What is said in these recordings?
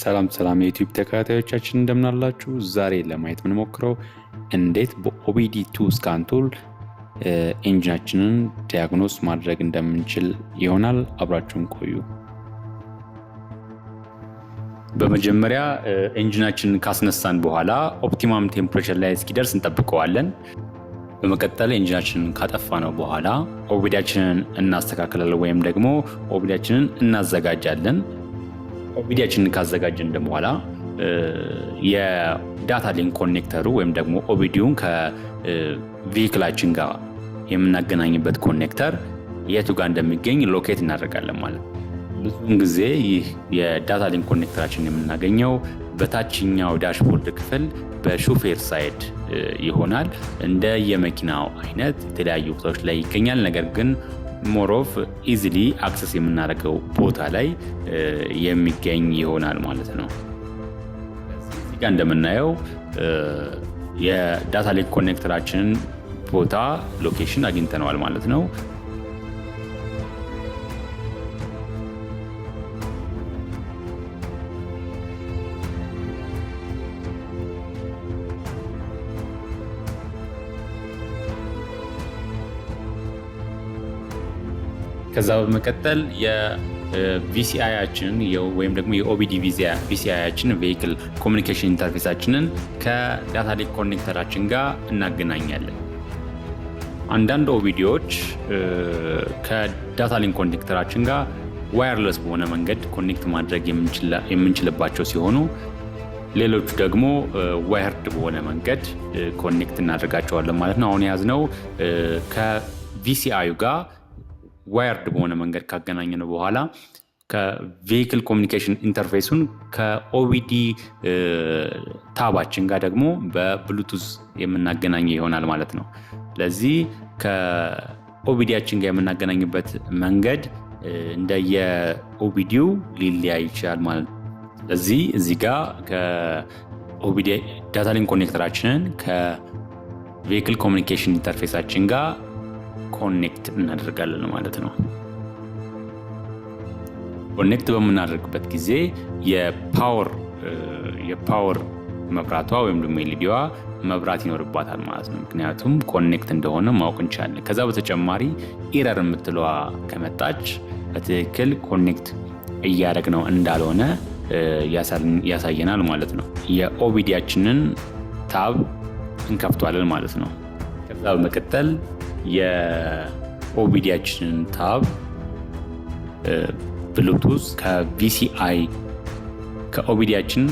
ሰላም የዩቲዩብ ተከታታዮቻችን እንደምን አላችሁ? ዛሬ ለማየት የምንሞክረው እንዴት በOBD-II ስካንቱል ኤንጂናችንን ዲያግኖስ ማድረግ እንደምንችል ይሆናል። አብራችሁን ቆዩ። በመጀመሪያ ኤንጂናችንን ካስነሳን በኋላ ኦፕቲማም ቴምፕሬቸር ላይ እስኪደርስ እንጠብቀዋለን። በመቀጠል ኤንጂናችንን ካጠፋነው በኋላ OBD-ችንን እናስተካክላለን ወይም ደግሞ OBD-ችንን እናዘጋጃለን። OBD-ችንን ካዘጋጀን በኋላ የዳታ ሊንክ ኮኔክተሩ ወይም ደግሞ OBD-ውን ከቬሂክላችን ጋር የምናገናኝበት ኮኔክተር የቱ ጋር እንደሚገኝ ሎኬት እናደርጋለን ማለት ነው። ብዙውን ጊዜ ይህ የዳታ ሊንክ ኮኔክተራችን የምናገኘው በታችኛው ዳሽቦርድ ክፍል በሹፌር ሳይድ ይሆናል። እንደ የመኪናው አይነት የተለያዩ ቦታዎች ላይ ይገኛል። ነገር ግን ሞር ኦፍ ኢዚሊ አክሰስ የምናደርገው ቦታ ላይ የሚገኝ ይሆናል ማለት ነው። እዚህ ጋር እንደምናየው የዳታ ሊንክ ኮኔክተራችንን ቦታ ሎኬሽን አግኝተነዋል ማለት ነው። ከዛ በመቀጠል የቪሲአይያችንን ወይም ደግሞ የኦቢዲ ቪሲአይያችንን ቬሂክል ኮሚኒኬሽን ኢንተርፌሳችንን ከዳታ ሊንክ ኮኔክተራችን ጋር እናገናኛለን። አንዳንድ ኦቢዲዎች ከዳታ ሊንክ ኮኔክተራችን ጋር ዋየርለስ በሆነ መንገድ ኮኔክት ማድረግ የምንችልባቸው ሲሆኑ ሌሎቹ ደግሞ ዋየርድ በሆነ መንገድ ኮኔክት እናደርጋቸዋለን ማለት ነው። አሁን የያዝነው ከቪሲአዩ ጋር ዋየርድ በሆነ መንገድ ካገናኘነው በኋላ ከቬሂክል ኮሚኒኬሽን ኢንተርፌሱን ከኦቢዲ ታባችን ጋር ደግሞ በብሉቱዝ የምናገናኘው ይሆናል ማለት ነው። ስለዚህ ከኦቢዲያችን ጋር የምናገናኝበት መንገድ እንደየኦቢዲው ሊለያይ ይችላል ማለት ነው። ስለዚህ እዚህ ጋር ከኦቢዲ ዳታ ሊንክ ኮኔክተራችንን ከቬሂክል ኮሚኒኬሽን ኢንተርፌሳችን ጋር ኮኔክት እናደርጋለን ማለት ነው። ኮኔክት በምናደርግበት ጊዜ የፓወር መብራቷ ወይም ደግሞ ኤልኢዲዋ መብራት ይኖርባታል ማለት ነው። ምክንያቱም ኮኔክት እንደሆነ ማወቅ እንችላለን። ከዛ በተጨማሪ ኢረር የምትለዋ ከመጣች በትክክል ኮኔክት እያደረግነው እንዳልሆነ ያሳየናል ማለት ነው። የኦቢዲያችንን ታብ እንከፍቷለን ማለት ነው። ከዛ በመቀጠል የኦቢዲያችንን ታብ ብሉቱዝ ከቪሲአይ ከኦቢዲያችን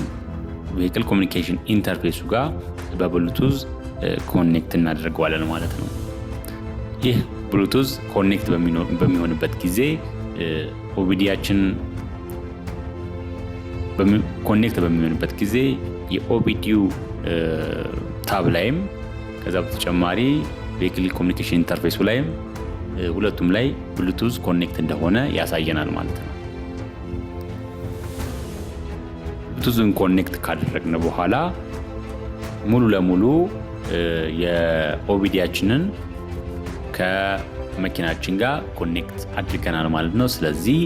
ቬሂክል ኮሚኒኬሽን ኢንተርፌሱ ጋር በብሉቱዝ ኮኔክት እናደርገዋለን ማለት ነው። ይህ ብሉቱዝ ኮኔክት በሚሆንበት ጊዜ ኦቢዲያችን ኮኔክት በሚሆንበት ጊዜ የኦቢዲው ታብ ላይም ከዛ በተጨማሪ ቬሂክል ኮሚኒኬሽን ኢንተርፌሱ ላይም ሁለቱም ላይ ብሉቱዝ ኮኔክት እንደሆነ ያሳየናል ማለት ነው። ብሉቱዝን ኮኔክት ካደረግን በኋላ ሙሉ ለሙሉ የኦቢዲያችንን ከመኪናችን ጋር ኮኔክት አድርገናል ማለት ነው። ስለዚህ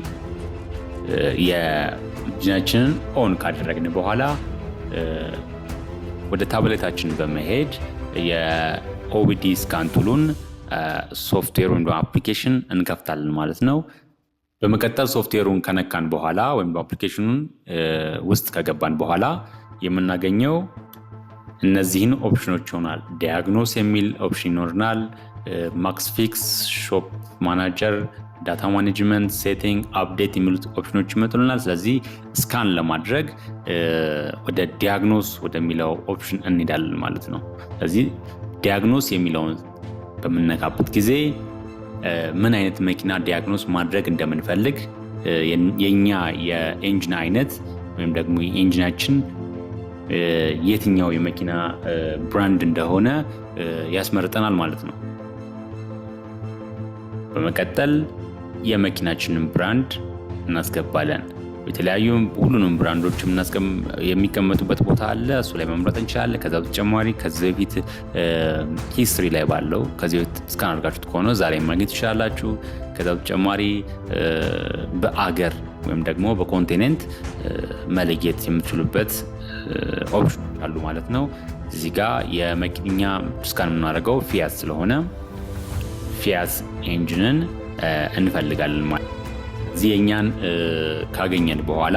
የኤንጂናችንን ኦን ካደረግን በኋላ ወደ ታብሌታችን በመሄድ የኦቢዲ ስካንቱሉን ሶፍትዌር ወይም አፕሊኬሽን እንከፍታለን ማለት ነው። በመቀጠል ሶፍትዌሩን ከነካን በኋላ ወይም አፕሊኬሽኑን ውስጥ ከገባን በኋላ የምናገኘው እነዚህን ኦፕሽኖች ይሆናል። ዲያግኖስ የሚል ኦፕሽን ይኖርናል። ማክስ ፊክስ፣ ሾፕ ማናጀር፣ ዳታ ማኔጅመንት፣ ሴቲንግ፣ አፕዴት የሚሉት ኦፕሽኖች ይመጡልናል። ስለዚህ ስካን ለማድረግ ወደ ዲያግኖስ ወደሚለው ኦፕሽን እንሄዳለን ማለት ነው። ስለዚህ ዲያግኖስ የሚለውን በምንነካበት ጊዜ ምን አይነት መኪና ዲያግኖስ ማድረግ እንደምንፈልግ የኛ የኤንጂን አይነት ወይም ደግሞ የኤንጂናችን የትኛው የመኪና ብራንድ እንደሆነ ያስመርጠናል ማለት ነው። በመቀጠል የመኪናችንን ብራንድ እናስገባለን። የተለያዩ ሁሉንም ብራንዶች የሚቀመጡበት ቦታ አለ። እሱ ላይ መምረጥ እንችላለን። ከዛ በተጨማሪ ከዚህ በፊት ሂስትሪ ላይ ባለው ከዚህ በፊት ስካን አድርጋችሁት ከሆነ ዛሬ ማግኘት ትችላላችሁ። ከዛ በተጨማሪ በአገር ወይም ደግሞ በኮንቲኔንት መለየት የምትችሉበት ኦፕሽን አሉ ማለት ነው። እዚህ ጋር የመኪና ስካን የምናደርገው ፊያት ስለሆነ ፊያት ኤንጂንን እንፈልጋለን ማለት ነው። እዚህ የኛን ካገኘን በኋላ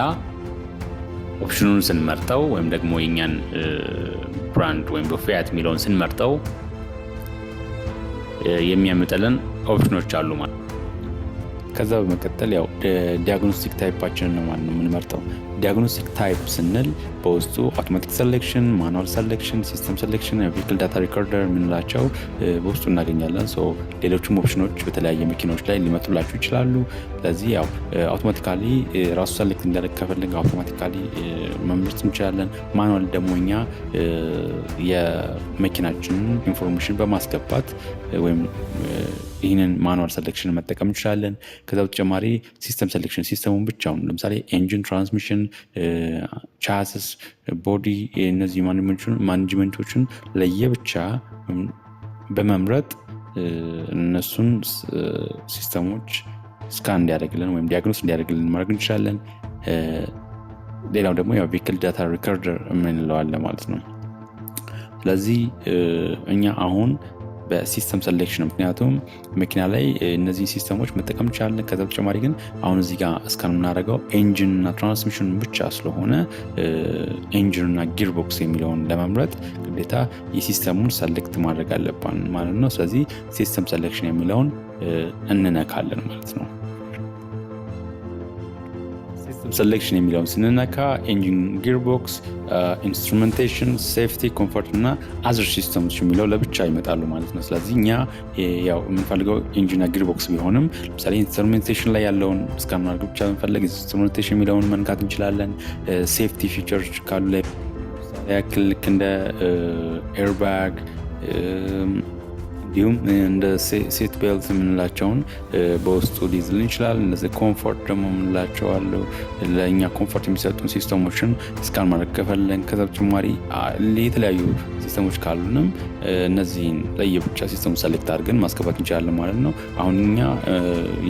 ኦፕሽኑን ስንመርጠው ወይም ደግሞ የኛን ብራንድ ወይም ፊያት የሚለውን ስንመርጠው የሚያመጣልን ኦፕሽኖች አሉ ማለት ነው። ከዛ በመቀጠል ያው ዲያግኖስቲክ ታይፓችንን ነው ማለት ነው የምንመርጠው። ዲያግኖስቲክ ታይፕ ስንል በውስጡ አውቶማቲክ ሴሌክሽን፣ ማኑዋል ሴሌክሽን፣ ሲስተም ሴሌክሽን፣ ቬሂክል ዳታ ሪኮርደር የምንላቸው በውስጡ እናገኛለን። ሌሎችም ኦፕሽኖች በተለያየ መኪናዎች ላይ ሊመጡላችሁ ይችላሉ። ስለዚህ ያው አውቶማቲካሊ ራሱ ሴሌክት እንዲያደርግ ከፈለግን አውቶማቲካሊ መምረጥ እንችላለን። ማኑዋል ደግሞ እኛ የመኪናችንን ኢንፎርሜሽን በማስገባት ወይም ይህንን ማኑዋል ሴሌክሽን መጠቀም እንችላለን። ከዛ በተጨማሪ ሲስተም ሴሌክሽን ሲስተሙን ብቻውን ለምሳሌ ኤንጂን፣ ትራንስሚሽን፣ ቻስስ፣ ቦዲ እነዚህ ማኔጅመንቶችን ለየብቻ በመምረጥ እነሱን ሲስተሞች ስካን እንዲያደርግልን ወይም ዲያግኖስ እንዲያደርግልን ማድረግ እንችላለን። ሌላው ደግሞ ያው ቬሂክል ዳታ ሪኮርደር የምንለዋለ ማለት ነው። ስለዚህ እኛ አሁን በሲስተም ሴሌክሽን ምክንያቱም መኪና ላይ እነዚህ ሲስተሞች መጠቀም እንችላለን። ከዛ በተጨማሪ ግን አሁን እዚህ ጋር እስካን የምናደርገው ኤንጂን እና ትራንስሚሽን ብቻ ስለሆነ ኤንጂን እና ጊርቦክስ የሚለውን ለመምረጥ ግዴታ የሲስተሙን ሰሌክት ማድረግ አለባን ማለት ነው። ስለዚህ ሲስተም ሴሌክሽን የሚለውን እንነካለን ማለት ነው። ሴሌክሽን የሚለውን ስንነካ ኤንጂን፣ ጊርቦክስ፣ ኢንስትሩሜንቴሽን፣ ሴፍቲ፣ ኮምፎርት እና አዘር ሲስተምስ የሚለው ለብቻ ይመጣሉ ማለት ነው። ስለዚህ እኛ ያው የምንፈልገው ኤንጂንና ጊርቦክስ ቢሆንም ለምሳሌ ኢንስትሩሜንቴሽን ላይ ያለውን እስካን ማድረግ ብቻ ብንፈልግ ኢንስትሩሜንቴሽን የሚለውን መንካት እንችላለን። ሴፍቲ ፊቸሮች ካሉ ላይ ያክል ልክ እንደ ኤርባግ እንዲሁም እንደ ሴት ቤልት የምንላቸውን በውስጡ ሊይዝልን ይችላል። እነዚህ ኮምፎርት ደግሞ የምንላቸው አሉ። ለእኛ ኮምፎርት የሚሰጡን ሲስተሞችን ስካን ማድረግ ከፈለን ከዛ በተጨማሪ የተለያዩ ሲስተሞች ካሉንም እነዚህን ለየብቻ ሲስተሙ ሰሌክት አድርገን ማስገባት እንችላለን ማለት ነው። አሁን እኛ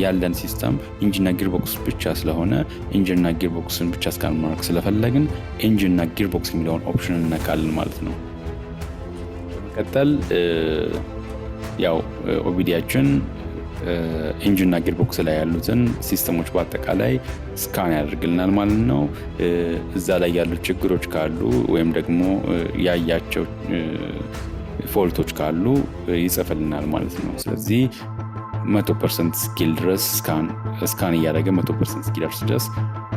ያለን ሲስተም ኢንጂንና ጊርቦክስ ብቻ ስለሆነ ኢንጂንና ጊርቦክስን ብቻ ስካን ማድረግ ስለፈለግን ኢንጂንና ጊርቦክስ የሚለውን ኦፕሽን እንነካለን ማለት ነው። በመቀጠል ያው ኦቢዲያችን ኢንጂንና ጊርቦክስ ላይ ያሉትን ሲስተሞች በአጠቃላይ ስካን ያደርግልናል ማለት ነው። እዛ ላይ ያሉ ችግሮች ካሉ ወይም ደግሞ ያያቸው ፎልቶች ካሉ ይጽፍልናል ማለት ነው። ስለዚህ 100% ስኪል ድረስ ስካን እያደረገ 100% እስኪደርስ ድረስ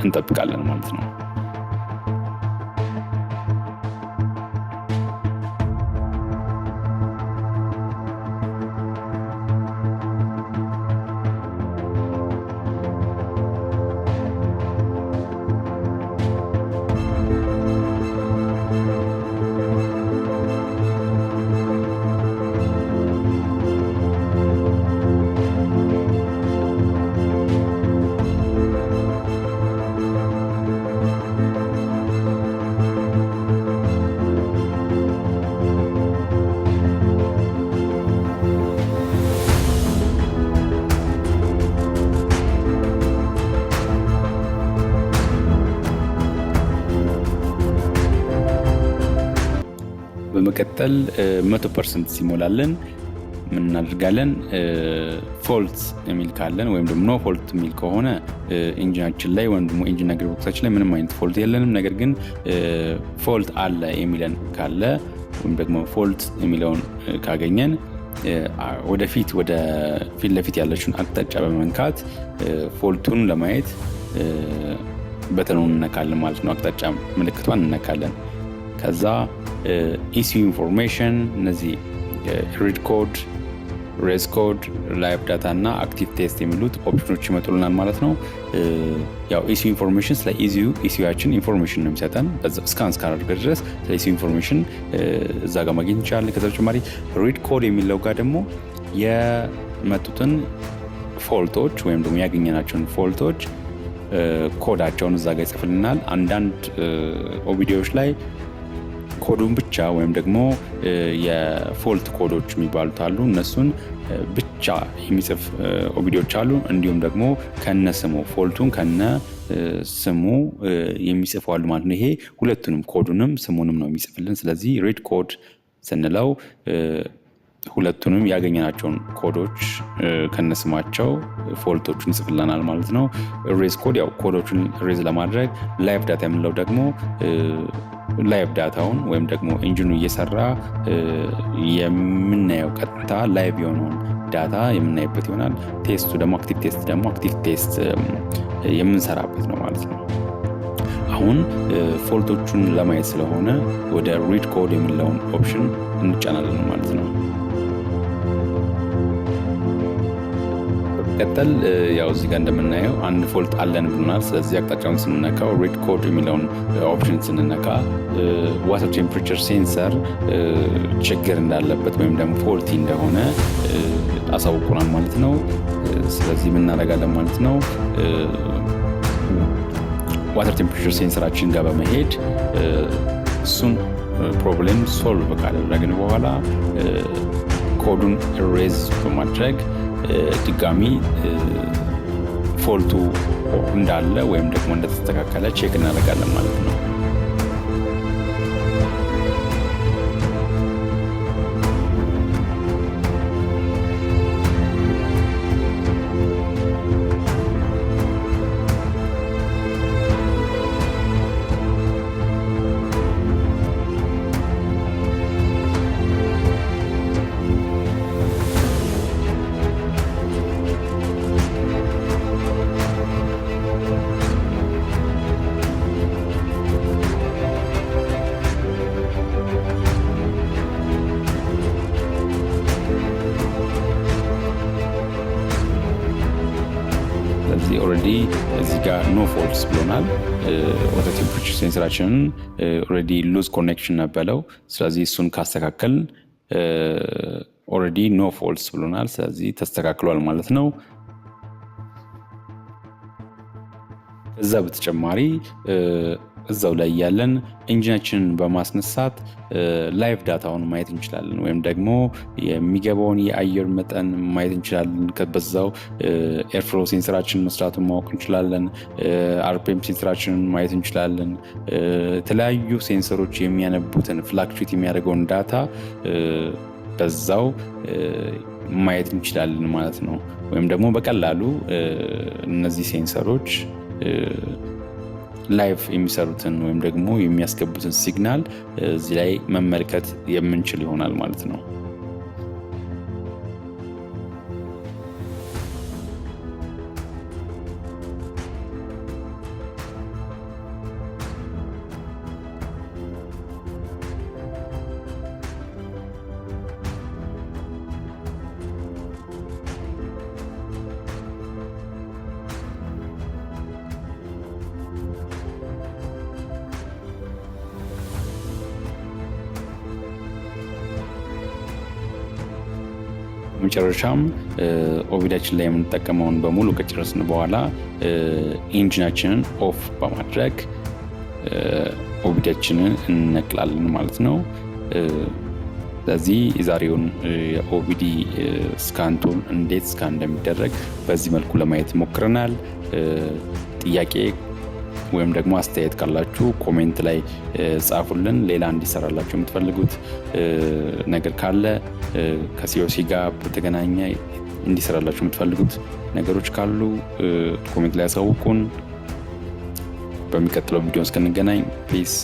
እንጠብቃለን ማለት ነው። በመቀጠል 100% ሲሞላልን ምን እናደርጋለን? ፎልት የሚል ካለን ወይም ደግሞ ኖ ፎልት የሚል ከሆነ ኢንጂናችን ላይ ወይም ደግሞ ኢንጂንና ጊርቦክሳችን ላይ ምንም አይነት ፎልት የለንም። ነገር ግን ፎልት አለ የሚለን ካለ ወይም ደግሞ ፎልት የሚለውን ካገኘን ወደፊት ወደ ፊት ለፊት ያለችውን አቅጣጫ በመንካት ፎልቱን ለማየት በተኑን እንነካለን ማለት ነው። አቅጣጫ ምልክቷን እንነካለን። ከዛ ኢሲዩ ኢንፎርሜሽን እነዚህ ሪድ ኮድ፣ ሬስ ኮድ፣ ላይቭ ዳታ እና አክቲቭ ቴስት የሚሉት ኦፕሽኖች ይመጡልናል ማለት ነው። ያው ኢሲዩ ኢንፎርሜሽን ስለ ኢሲዩያችን ኢንፎርሜሽን ነው የሚሰጠን ስካን እስካደረገ ድረስ ስለ ኢሲዩ ኢንፎርሜሽን እዛ ጋር ማግኘት እንችላለን። ከዛ በተጨማሪ ሪድ ኮድ የሚለው ጋር ደግሞ የመጡትን ፎልቶች ወይም ደግሞ ያገኘናቸውን ፎልቶች ኮዳቸውን እዛ ጋር ይጽፍልናል። አንዳንድ ኦቢዲዎች ላይ ኮዱን ብቻ ወይም ደግሞ የፎልት ኮዶች የሚባሉት አሉ እነሱን ብቻ የሚጽፍ ኦቢዲዎች አሉ እንዲሁም ደግሞ ከነስሙ ፎልቱን ከነ ስሙ የሚጽፉ አሉ ማለት ነው። ይሄ ሁለቱንም ኮዱንም ስሙንም ነው የሚጽፍልን። ስለዚህ ሪድ ኮድ ስንለው ሁለቱንም ያገኘናቸውን ኮዶች ከነስማቸው ፎልቶቹን ይጽፍልናል ማለት ነው። ሬዝ ኮድ ያው ኮዶቹን ሬዝ ለማድረግ ላይቭ ዳታ የምንለው ደግሞ ላይቭ ዳታውን ወይም ደግሞ ኢንጂኑ እየሰራ የምናየው ቀጥታ ላይቭ የሆነውን ዳታ የምናይበት ይሆናል። ቴስቱ ደግሞ አክቲቭ ቴስት የምንሰራበት ነው ማለት ነው። አሁን ፎልቶቹን ለማየት ስለሆነ ወደ ሪድ ኮድ የሚለውን ኦፕሽን እንጫናለን ማለት ነው። ቀጥል ያው እዚህ ጋር እንደምናየው አንድ ፎልት አለን ብለናል። ስለዚህ አቅጣጫውን ስንነካው ሪድ ኮድ የሚለውን ኦፕሽን ስንነካ ዋተር ቴምፕሬቸር ሴንሰር ችግር እንዳለበት ወይም ደግሞ ፎልቲ እንደሆነ አሳውቁናል ማለት ነው። ስለዚህ ምን እናደርጋለን ማለት ነው ዋተር ቴምፕሬቸር ሴንሰራችን ጋር በመሄድ እሱን ፕሮብሌም ሶልቭ ካደረግን በኋላ ኮዱን ኢሬዝ በማድረግ ድጋሚ ፎልቱ እንዳለ ወይም ደግሞ እንደተስተካከለ ቼክ እናደርጋለን ማለት ነው። ኦሬዲ እዚህ ጋር ኖ ፎልትስ ብሎናል። ወደ ቴምፕሬቸር ሴንሰራችንን ኦሬዲ ሉዝ ኮኔክሽን ነበለው። ስለዚህ እሱን ካስተካከል ኦሬዲ ኖ ፎልትስ ብሎናል። ስለዚህ ተስተካክሏል ማለት ነው። ከዛ በተጨማሪ እዛው ላይ ያለን ኢንጂናችንን በማስነሳት ላይቭ ዳታውን ማየት እንችላለን ወይም ደግሞ የሚገባውን የአየር መጠን ማየት እንችላለን። ከበዛው ኤርፍሎ ሴንሰራችንን መስራቱን ማወቅ እንችላለን። አርፒኤም ሴንሰራችንን ማየት እንችላለን። የተለያዩ ሴንሰሮች የሚያነቡትን ፍላክቹዌት የሚያደርገውን ዳታ በዛው ማየት እንችላለን ማለት ነው። ወይም ደግሞ በቀላሉ እነዚህ ሴንሰሮች ላይቭ የሚሰሩትን ወይም ደግሞ የሚያስገቡትን ሲግናል እዚህ ላይ መመልከት የምንችል ይሆናል ማለት ነው። መጨረሻም ኦቢዳችን ላይ የምንጠቀመውን በሙሉ ከጨረስን በኋላ ኢንጂናችንን ኦፍ በማድረግ ኦቢዳችንን እንነቅላለን ማለት ነው። ስለዚህ የዛሬውን የኦቢዲ ስካንቱል እንዴት ስካን እንደሚደረግ በዚህ መልኩ ለማየት ሞክረናል። ጥያቄ ወይም ደግሞ አስተያየት ካላችሁ ኮሜንት ላይ ጻፉልን። ሌላ እንዲሰራላችሁ የምትፈልጉት ነገር ካለ ከሲኦሲ ጋር በተገናኘ እንዲሰራላችሁ የምትፈልጉት ነገሮች ካሉ ኮሜንት ላይ ያሳውቁን። በሚቀጥለው ቪዲዮ እስክንገናኝ ፒስ